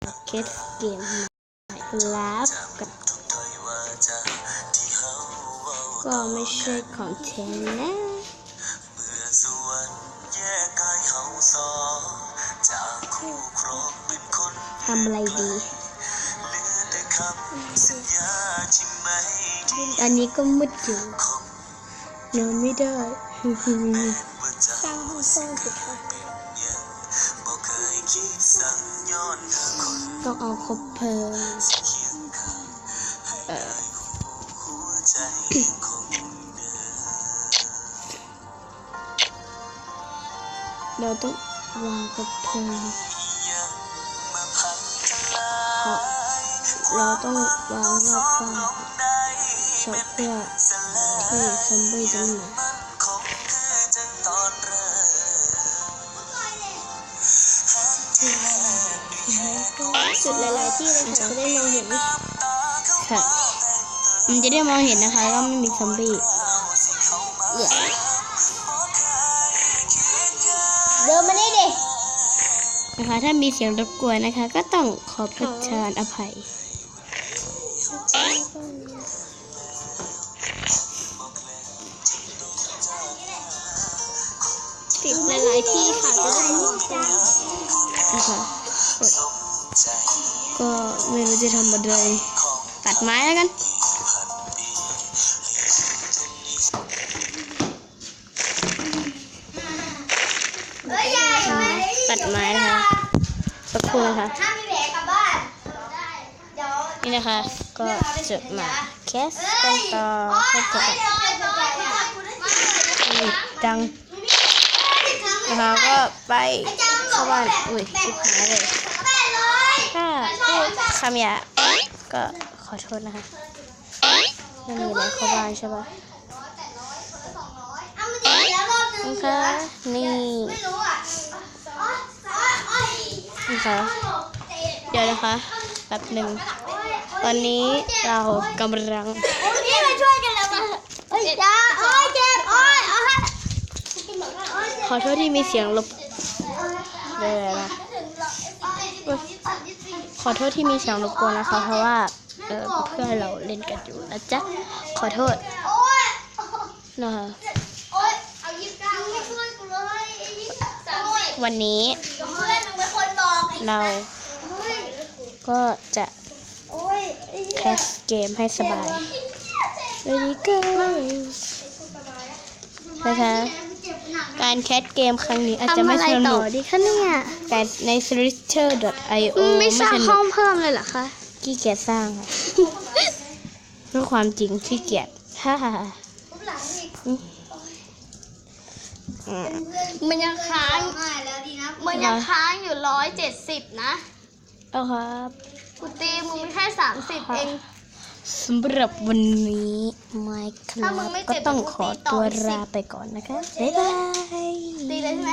เคสเกมลาฟกันก็ไม่ใช่ของเทนนะทำอะไรดีอันนี้ก็มืดอยู่นอนไม่ได้สร้างห้องซ่อนสุดท้ายต้องเอาคบเพลิงเราต้องวางคบเพลิงเราต้องวางรอบบ้านเพื่อให้ซอมบี้จะหนีจุดหลายๆที่เลยค่ะจะได้มองเห็นค่ะมันจะได้มองเห็นนะคะว่าไม่มีซอมบี้เดินมาได้ดินะคะถ้ามีเสียงรบกวนนะคะก็ต้องขอประทานอภัยติดหลายๆที่ค่ะจะได้มองเห็นนะคะก็ไม่รู้จะทำอะไรตัดไม้แล้วกันตัดไม้นะคะสักครู่นะคะนี่นะคะก็จะมาแคสกันต่อให้จบดังนะคะก็ไปเข้าบ้านอุ้ยชิบหายเลยถ้าพูดคำหยาบก็ขอโทษนะคะไม่มีอะไรเข้าบ้านใช่ปะนะคะนี่นะคะเดี๋ยวนะคะแป๊บหนึ่งตอนนี้เรากำลังนี่มาช่วยกันแล้วมาจ้าโอ้ยเจ็บโอ้ยขอโทษที่มีเสียงรบเลยนะขอโทษที่มีเสียงรบกวนนะคะเพราะว่าเพื่อนเราเล่นกันอยู่นะจ๊ะขอโทษนะคะวันนี้เราก็จะแคสเกมให้สบายเลยดีเกินนะคะการแคสเกมครั้งนี้อาจจะไม่สนุกแต่ใน Slither.io ไม่สร้างห้องเพิ่มเลยเหรอคะขี้เกียจสร้างค่ะเรื่องความจริงขี้เกียจฮ่ามันยังค้างอยู่170นะเอาครับ กูตีมึงไม่แค่30เองสำหรับวันนี้ไมค์คลับก็ต้องขอตัวลาไปก่อนนะคะบ๊ายบายตีเลยใช่ไหม